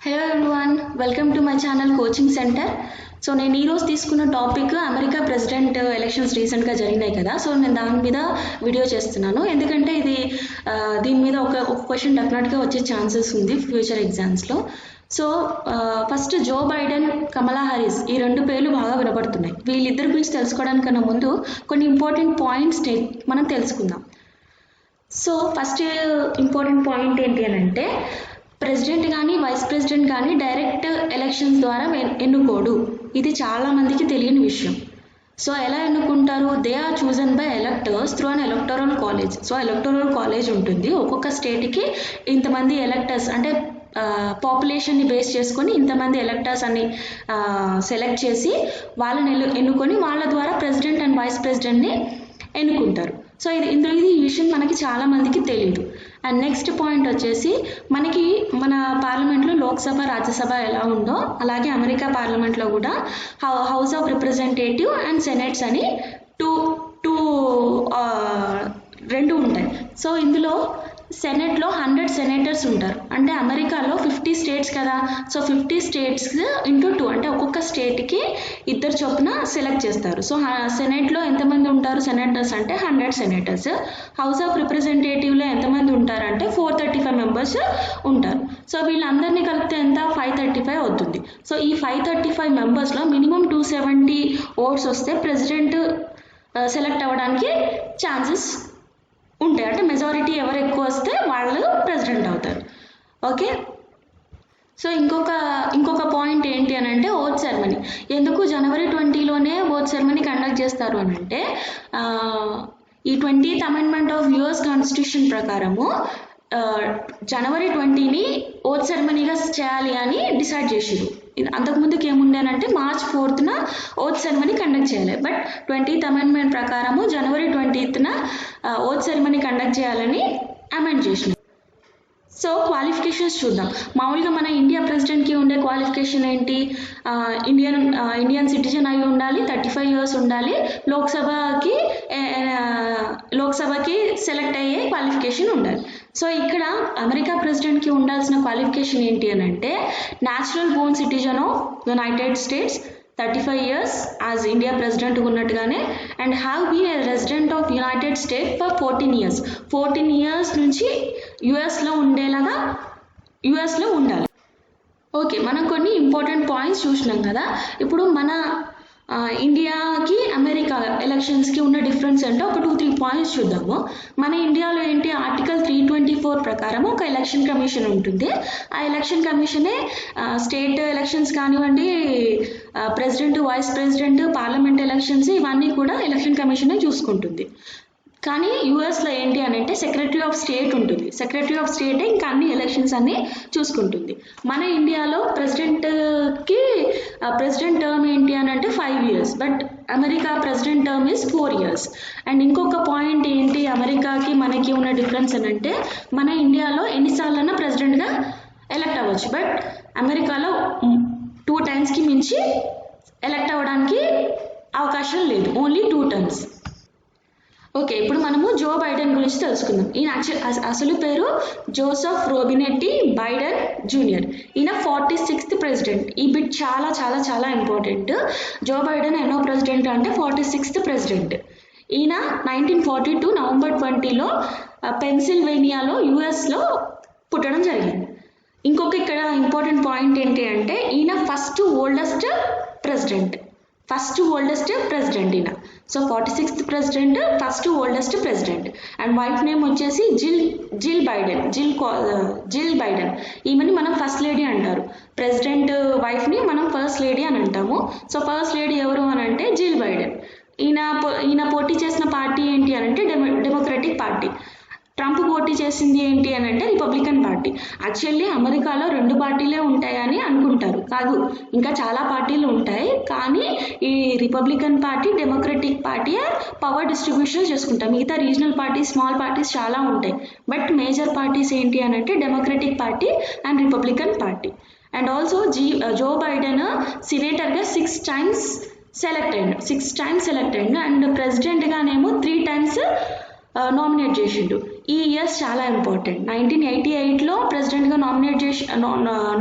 Hello everyone, welcome to my channel coaching centre. So నేను ఈరోజు తీసుకున్న టాపిక్ అమెరికా ప్రెసిడెంట్ ఎలక్షన్స్ రీసెంట్గా జరిగినాయి కదా. సో నేను దాని మీద వీడియో చేస్తున్నాను, ఎందుకంటే ఇది దీని మీద ఒక క్వశ్చన్ డెఫినెట్గా వచ్చే ఛాన్సెస్ ఉంది ఫ్యూచర్ ఎగ్జామ్స్లో. సో ఫస్ట్ జో బైడెన్, కమలా హారిస్ ఈ రెండు పేర్లు బాగా వినపడుతున్నాయి. వీళ్ళిద్దరి గురించి తెలుసుకోవడానికన్నా ముందు కొన్ని ఇంపార్టెంట్ పాయింట్స్ మనం తెలుసుకుందాం. సో ఫస్ట్ ఇంపార్టెంట్ పాయింట్ ఏంటి అని అంటే, ప్రెసిడెంట్ కానీ వైస్ ప్రెసిడెంట్ కానీ డైరెక్ట్ ఎలక్షన్స్ ద్వారా ఎన్నుకోడు. ఇది చాలామందికి తెలియని విషయం. సో ఎలా ఎన్నుకుంటారు? They are chosen by electors through an electoral college. So electoral college ఉంటుంది, ఒక్కొక్క స్టేట్కి ఇంతమంది ఎలక్టర్స్, అంటే పాపులేషన్ని బేస్ చేసుకొని ఇంతమంది ఎలక్టర్స్ అని సెలెక్ట్ చేసి వాళ్ళని ఎన్నుకొని వాళ్ళ ద్వారా ప్రెసిడెంట్ అండ్ వైస్ ప్రెసిడెంట్ని ఎన్నుకుంటారు. సో ఇది ఈ విషయం మనకి చాలామందికి తెలియదు. అండ్ నెక్స్ట్ పాయింట్ వచ్చేసి, మన పార్లమెంట్లో లోక్సభ, రాజ్యసభ ఎలా ఉందో అలాగే అమెరికా పార్లమెంట్లో కూడా హౌస్ ఆఫ్ రిప్రజెంటేటివ్ అండ్ సెనేట్స్ అని రెండు ఉంటాయి. సో ఇందులో సెనెట్లో 100 సెనేటర్స్ ఉంటారు. అంటే అమెరికాలో 50 స్టేట్స్ కదా. సో 50 స్టేట్స్ ఇంటూ 2, అంటే ఒక్కొక్క స్టేట్కి ఇద్దరు చొప్పున సెలెక్ట్ చేస్తారు. సో సెనేట్లో ఎంతమంది ఉంటారు సెనేటర్స్ అంటే 100 సెనేటర్స్. హౌస్ ఆఫ్ రిప్రజెంటేటివ్లో ఎంతమంది ఉంటారంటే 435 మెంబర్స్ ఉంటారు. సో వీళ్ళందరినీ కలిపితే ఎంత? 535 అవుతుంది. సో ఈ 535 మెంబర్స్లో మినిమం 270 ఓట్స్ వస్తే ప్రెసిడెంట్ సెలెక్ట్ అవ్వడానికి ఛాన్సెస్ ఉంటాయి. అంటే మెజారిటీ ఎవరు ఎక్కువ వస్తే వాళ్ళు ప్రెసిడెంట్ అవుతారు. ఓకే. సో ఇంకొక పాయింట్ ఏంటి అని అంటే, ఓట్ సెరమనీ. ఎందుకు జనవరి 20లోనే ఓట్ సెరమనీ కండక్ట్ చేస్తారు అని అంటే, ఈ 20th amendment of US constitution ప్రకారము జనవరి 20ని ఓట్ సెరమనీగా చేయాలి అని డిసైడ్ చేసిరు. అంతకుముందుకు ఏముండేనంటే March 4th vote ceremony conduct చేయాలి. బట్ 20th అమెండ్మెంట్ ప్రకారము జనవరి 20th ఓట్ సెరమనీ కండక్ట్ చేయాలని అమెండ్ చేసినారు. సో క్వాలిఫికేషన్స్ చూద్దాం. మామూలుగా మన ఇండియా ప్రెసిడెంట్కి ఉండే క్వాలిఫికేషన్ ఏంటి? ఇండియన్ సిటిజన్ అయి ఉండాలి, 35 years ఉండాలి, లోక్సభకి సెలెక్ట్ అయ్యే క్వాలిఫికేషన్ ఉండాలి. సో ఇక్కడ అమెరికా ప్రెసిడెంట్కి ఉండాల్సిన క్వాలిఫికేషన్ ఏంటి అని అంటే, natural born citizen of United States, 35 years as India president ఉన్నట్టుగానే, and have been a resident of United State for 14 years. 14 years నుంచి యుఎస్లో ఉండేలాగా యుఎస్లో ఉండాలి. ఓకే, మనం కొన్ని ఇంపార్టెంట్ పాయింట్స్ చూసినాం కదా. ఇప్పుడు మన ఇండియాకి అమెరికా ఎలక్షన్స్కి ఉన్న డిఫరెన్స్ అంటే ఒక 2-3 పాయింట్స్ చూద్దాము. మన ఇండియాలో ఏంటి, ఆర్టికల్ 324 ప్రకారం ఒక ఎలక్షన్ కమిషన్ ఉంటుంది. ఆ ఎలక్షన్ కమిషనే స్టేట్ ఎలక్షన్స్ కానివ్వండి, president, vice president, parliament elections ఇవన్నీ కూడా ఎలక్షన్ కమిషనే చూసుకుంటుంది. కానీ యూఎస్లో ఏంటి అని అంటే సెక్రటరీ ఆఫ్ స్టేట్ ఉంటుంది. సెక్రటరీ ఆఫ్ స్టేటే ఇంకా అన్ని ఎలక్షన్స్ అన్ని చూసుకుంటుంది. మన ఇండియాలో ప్రెసిడెంట్ టర్మ్ ఏంటి అని అంటే 5 years, but America president term is 4 years. And ఇంకొక పాయింట్ ఏంటి అమెరికాకి మనకి ఉన్న డిఫరెన్స్ అని అంటే, మన ఇండియాలో ఎన్నిసార్లైనా ప్రెసిడెంట్గా ఎలక్ట్ అవ్వచ్చు, బట్ అమెరికాలో 2 times మించి ఎలక్ట్ అవ్వడానికి అవకాశం లేదు, ఓన్లీ 2 terms. ఓకే, ఇప్పుడు మనము జో బైడెన్ గురించి తెలుసుకుందాం. ఈయన అసలు పేరు జోసెఫ్ రోబినెట్టి బైడెన్ జూనియర్. ఈయన 46th ప్రెసిడెంట్. ఈ బిట్ చాలా చాలా చాలా ఇంపార్టెంట్. జో బైడెన్ ఎన్నో ప్రెసిడెంట్ అంటే 46th ప్రెసిడెంట్. ఈయన 1942 November 20లో పెన్సిల్వేనియాలో యుఎస్లో పుట్టడం జరిగింది. ఇంకొక ఇక్కడ ఇంపార్టెంట్ పాయింట్ ఏంటి అంటే, ఈయన ఫస్ట్ ఓల్డెస్ట్ ప్రెసిడెంట్ ఈయన. So 46th president, first oldest president. And wife name వచ్చేసి జిల్ బైడెన్. ఈమెని మనం ఫస్ట్ లేడీ అంటారు. ప్రెసిడెంట్ వైఫ్ని మనం ఫస్ట్ లేడీ అని అంటాము. సో ఫస్ట్ లేడీ ఎవరు అని అంటే జిల్ బైడెన్. ఈయన పోటీ చేసిన పార్టీ ఏంటి అని అంటే డెమోక్రటిక్ పార్టీ. ట్రంప్ పోటీ చేసింది ఏంటి అని అంటే రిపబ్లికన్ పార్టీ. యాక్చువల్లీ అమెరికాలో 2 పార్టీలే ఉంటాయని అనుకుంటారు, కాదు, ఇంకా చాలా పార్టీలు ఉంటాయి. కానీ ఈ Republican party, democratic party power distribution చేసుకుంటాం. మిగతా రీజనల్ పార్టీస్, స్మాల్ పార్టీస్ చాలా ఉంటాయి. బట్ మేజర్ పార్టీస్ ఏంటి అని అంటే democratic party and republican party. And also Joe Biden సినేటర్గా 6 times సెలెక్ట్ అయ్యాడు. అండ్ ప్రెసిడెంట్గానేమో 3 times నామినేట్ చేసిండు. ఈ ఇయర్స్ చాలా ఇంపార్టెంట్. 1988లో ప్రెసిడెంట్గా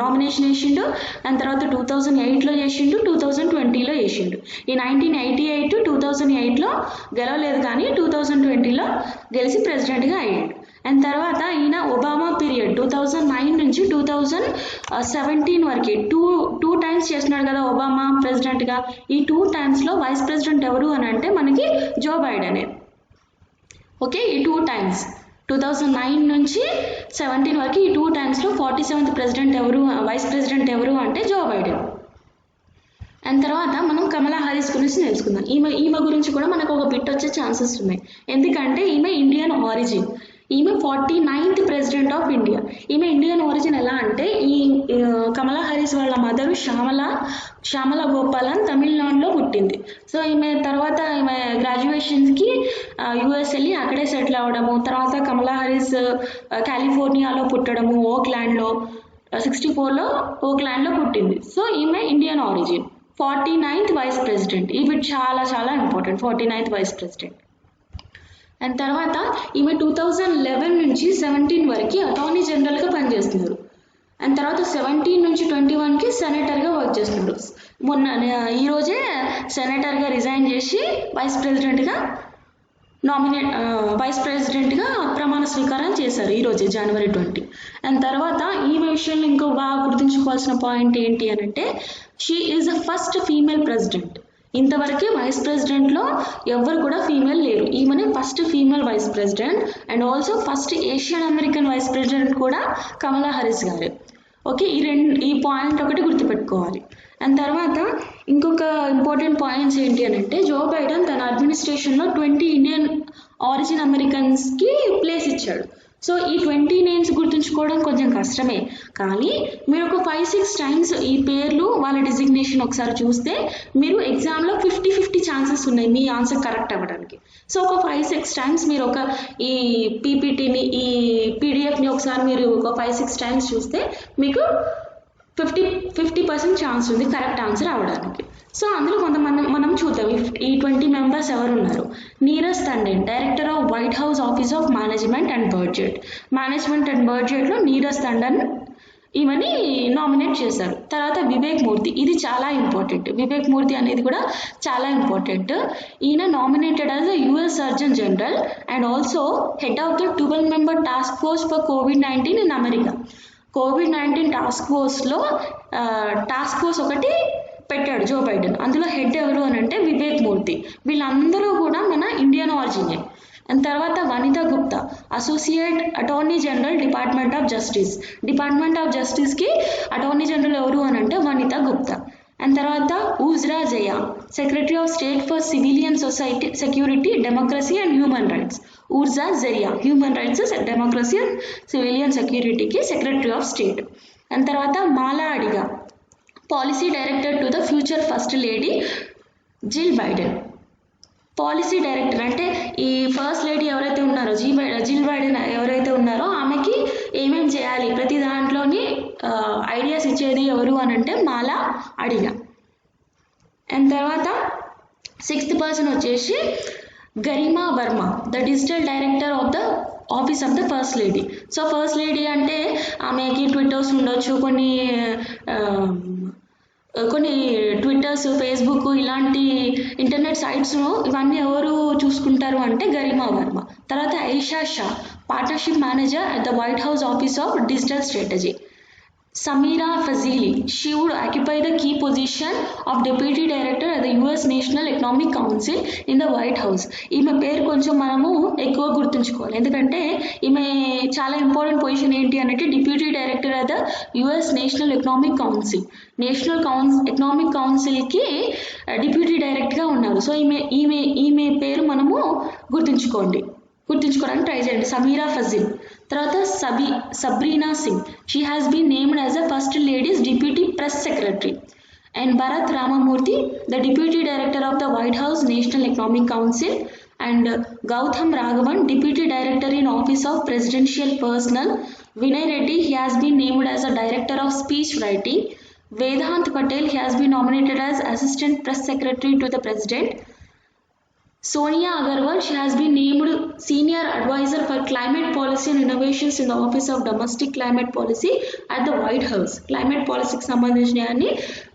నామినేషన్ చేసిండు, అండ్ తర్వాత 2008లో చేసిండు, 2020లో చేసిండు. ఈ 1988 2008లో గెలవలేదు, కానీ 2020లో గెలిచి ప్రెసిడెంట్గా అయ్యాడు. అండ్ తర్వాత ఈయన ఒబామా పీరియడ్ 2009 నుంచి 2017 వరకు టూ టైమ్స్ చేస్తున్నాడు కదా ఒబామా ప్రెసిడెంట్గా. ఈ 2 టైమ్స్లో వైస్ ప్రెసిడెంట్ ఎవరు అని అంటే మనకి జో బైడెనే. ఓకే, ఈ 2 టైమ్స్ 2009 నుంచి 17 వరకు ఈ 2 టైమ్స్లో 47th ప్రెసిడెంట్ ఎవరు, వైస్ ప్రెసిడెంట్ ఎవరు అంటే జో బైడెన్. అండ్ తర్వాత మనం కమలా హారిస్ గురించి తెలుసుకుందాం. ఈమె గురించి కూడా మనకు ఒక బిట్ వచ్చే ఛాన్సెస్ ఉన్నాయి, ఎందుకంటే ఈమె ఇండియన్ ఆరిజిన్. ఈమె 49th ప్రెసిడెంట్ ఆఫ్ ఇండియా. ఈమె ఇండియన్ ఆరిజిన్ ఎలా అంటే, ఈ కమలా హారిస్ వాళ్ళ మదరు శ్యామల గోపాలన్ తమిళనాడులో పుట్టింది. సో ఈమె తర్వాత ఈమె గ్రాడ్యుయేషన్స్కి యుఎస్ వెళ్ళి అక్కడే సెటిల్ అవ్వడము, తర్వాత కమలా హారిస్ కాలిఫోర్నియాలో పుట్టడము, ఓక్లాండ్లో 64లో ఓక్లాండ్లో పుట్టింది. సో ఈమె Indian origin. 49th vice president. ఈ బిట్ చాలా చాలా important, 49th vice president. And తర్వాత ఈమె 2011 నుంచి 17 వరకు అటార్నీ జనరల్గా పనిచేస్తున్నారు. అండ్ తర్వాత 17 నుంచి 21కి సెనేటర్గా వర్క్ చేస్తున్నారు. ఈరోజే సెనేటర్గా రిజైన్ చేసి వైస్ ప్రెసిడెంట్గా ప్రమాణ స్వీకారం చేశారు ఈరోజే, January 20. అండ్ తర్వాత ఈమె విషయంలో ఇంకో బాగా గుర్తుంచుకోవాల్సిన పాయింట్ ఏంటి అని అంటే, she is the first female president. ఇంతవరకే వైస్ ప్రెసిడెంట్లో ఎవరు కూడా ఫీమేల్ లేరు. ఈమెనే first female vice president. And also first Asian American vice president కూడా కమలా హారిస్ గారు. ఓకే, ఈ పాయింట్ ఒకటి గుర్తుపెట్టుకోవాలి. అండ్ తర్వాత ఇంకొక ఇంపార్టెంట్ పాయింట్స్ ఏంటి అని అంటే, జో బైడెన్ తన అడ్మినిస్ట్రేషన్లో 20 ఇండియన్ ఆరిజిన్ అమెరికన్స్కి ప్లేస్ ఇచ్చాడు. సో ఈ 20 నేమ్స్ గుర్తుంచుకోవడం కొంచెం కష్టమే, కానీ మీరు ఒక 5-6 టైమ్స్ ఈ పేర్లు వాళ్ళ డిజిగ్నేషన్ ఒకసారి చూస్తే మీరు ఎగ్జామ్లో 50-50 ఛాన్సెస్ ఉన్నాయి మీ ఆన్సర్ కరెక్ట్ అవ్వడానికి. సో ఒక 5-6 టైమ్స్ మీరు ఒక ఈ పీపీటీని, ఈ పీడిఎఫ్ని ఒకసారి మీరు ఒక 5-6 టైమ్స్ చూస్తే మీకు 50% ఛాన్స్ ఉంది కరెక్ట్ ఆన్సర్ అవ్వడానికి. సో అందులో కొంతమంది మనం చూద్దాం. ఈ 20 మెంబర్స్ ఎవరు ఉన్నారు. Neeraj Tandon, director off white house office of management and బడ్జెట్లో నీరజ్ తండన్ ఈమెని నామినేట్ చేశారు. తర్వాత వివేక్ మూర్తి, ఇది చాలా ఇంపార్టెంట్. వివేక్ మూర్తి అనేది కూడా చాలా ఇంపార్టెంట్. ఈయన nominated as US surgeon general and also head of the 12-member task force for COVID-19 in America. COVID-19 task force ఒకటి పెట్టాడు జో బైడెన్. అందులో హెడ్ ఎవరు అని అంటే వివేక్ మూర్తి. వీళ్ళందరూ కూడా మన ఇండియన్ ఆరిజినే. అండ్ తర్వాత Vanita Gupta, associate attorney general department of జస్టిస్కి అటార్నీ జనరల్ ఎవరు అని అంటే వనిత గుప్తా. అండ్ తర్వాత Uzra Zeya, secretary of state for civilian society security democracy and human rights. ఊర్జా Zeya, human rights democracy and civilian సెక్యూరిటీకి సెక్రటరీ ఆఫ్ స్టేట్. అండ్ తర్వాత Mala Adiga, policy director to the future first lady Jill Biden. Policy director అంటే ఈ first lady ఎవరైతే ఉన్నారో జిల్ Biden ఎవరైతే ఉన్నారో ఆమెకి ఏమేమి చేయాలి ప్రతి దాంట్లోని ఐడియాస్ ఇచ్చేది ఎవరు అని అంటే మాలా అడిగా. అండ్ తర్వాత 6th పర్సన్ వచ్చేసి Garima Varma, the digital director of the office of the first lady. So first lady అంటే ఆమెకి ట్విట్టర్స్ ఉండొచ్చు, కొన్ని ట్విట్టర్స్, ఫేస్బుక్ ఇలాంటి ఇంటర్నెట్ సైట్స్ ఇవన్నీ ఎవరు చూసుకుంటారు అంటే గరిమా వర్మ. తర్వాత Aisha Shah, partnership manager at the White house office of digital strategy. Samira Fazili, she would occupy the key position of Deputy Director at the US National Economic Council in the White House. ఈమె పేరు కొంచెం మనము ఎక్కువ గుర్తుంచుకోవాలి, ఎందుకంటే ఈమె చాలా important position ఏంటి అంటే deputy director at the US National Economic Council. Economic కౌన్సిల్కి డిప్యూటీ డైరెక్టర్గా ఉన్నారు. సో ఈమె పేరు మనము గుర్తుంచుకోవడానికి ట్రై చేయండి, సమీరా ఫజిల్. తర్వాత Sabrina Singh, she has been named as the first ladies deputy press secretary. And Bharat Ramamurti, the deputy director of the White House National Economic Council. And Gautam Raghavan, deputy director in office of presidential personnel. Vinay Reddy, he has been named as a director of speech writing. Vedant Patel, he has been nominated as assistant press secretary to the president. Sonia Agarwal, she has been named Senior Advisor for Climate Policy and Innovations in the Office of Domestic Climate Policy at the White House. Climate policy కి సంబంధించినవన్నీ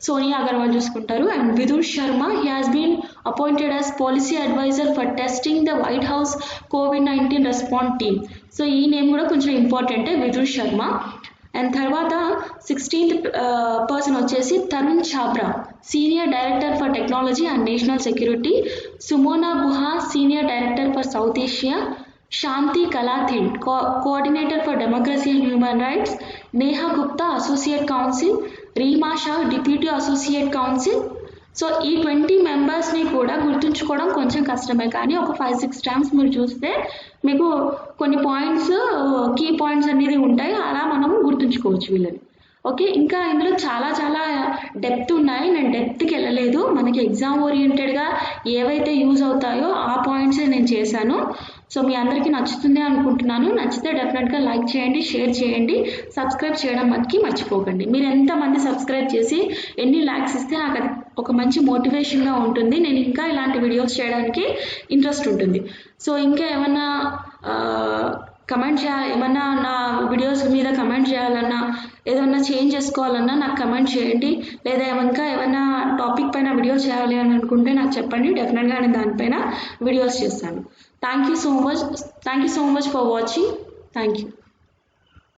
సోనియా అగర్వాల్ చూసుకుంటారు. And Vidur Sharma, he has been appointed as Policy Advisor for Testing the White House COVID-19 Response Team. So ఈ name కూడా కొంచెం ఇంపార్టెంటే, Vidur Sharma. And తర్వాత 16th person వచ్చేసి Tarun Chhabra, senior director for technology and national security. Sumona Guha, senior director for South Asia. Shanthi Kalathil, coordinator for democracy and human rights. Neha Gupta, associate counsel. Reema Shah, deputy associate counsel. So ఈ 20 మెంబర్స్ని కూడా గుర్తుంచుకోవడం కొంచెం కష్టమే, కానీ ఒక 5-6 టైమ్స్ మీరు చూస్తే మీకు కొన్ని పాయింట్స్, కీ పాయింట్స్ అనేది ఉంటాయి, అలా మనం గుర్తుంచుకోవచ్చు వీళ్ళని. ఓకే, ఇంకా ఇందులో చాలా చాలా డెప్త్ ఉన్నాయి, నేను డెప్త్కి వెళ్ళలేదు. మనకి ఎగ్జామ్ ఓరియంటెడ్గా ఏవైతే యూజ్ అవుతాయో ఆ పాయింట్స్ నేను చేశాను. సో మీ అందరికీ నచ్చుతుంది అనుకుంటున్నాను. నచ్చితే డెఫినెట్గా లైక్ చేయండి, షేర్ చేయండి, సబ్స్క్రైబ్ చేయడం మనకి మర్చిపోకండి. మీరు ఎంతమంది సబ్స్క్రైబ్ చేసి ఎన్ని లైక్స్ ఇస్తే నాకు అది ఒక మంచి మోటివేషన్గా ఉంటుంది, నేను ఇంకా ఇలాంటి వీడియోస్ చేయడానికి ఇంట్రెస్ట్ ఉంటుంది. సో ఇంకా ఏమన్నా కమెంట్ చేయాలి, ఏమన్నా నా వీడియోస్ మీద కమెంట్ చేయాలన్నా, ఏదన్నా చేంజ్ చేసుకోవాలన్నా నాకు కమెంట్ చేయండి. లేదా ఇంకా ఏమైనా టాపిక్ పైన వీడియో చేయాలి అని అనుకుంటే నాకు చెప్పండి, డెఫినెట్గా నేను దానిపైన వీడియోస్ చేస్తాను. Thank you so much for watching. Thank you.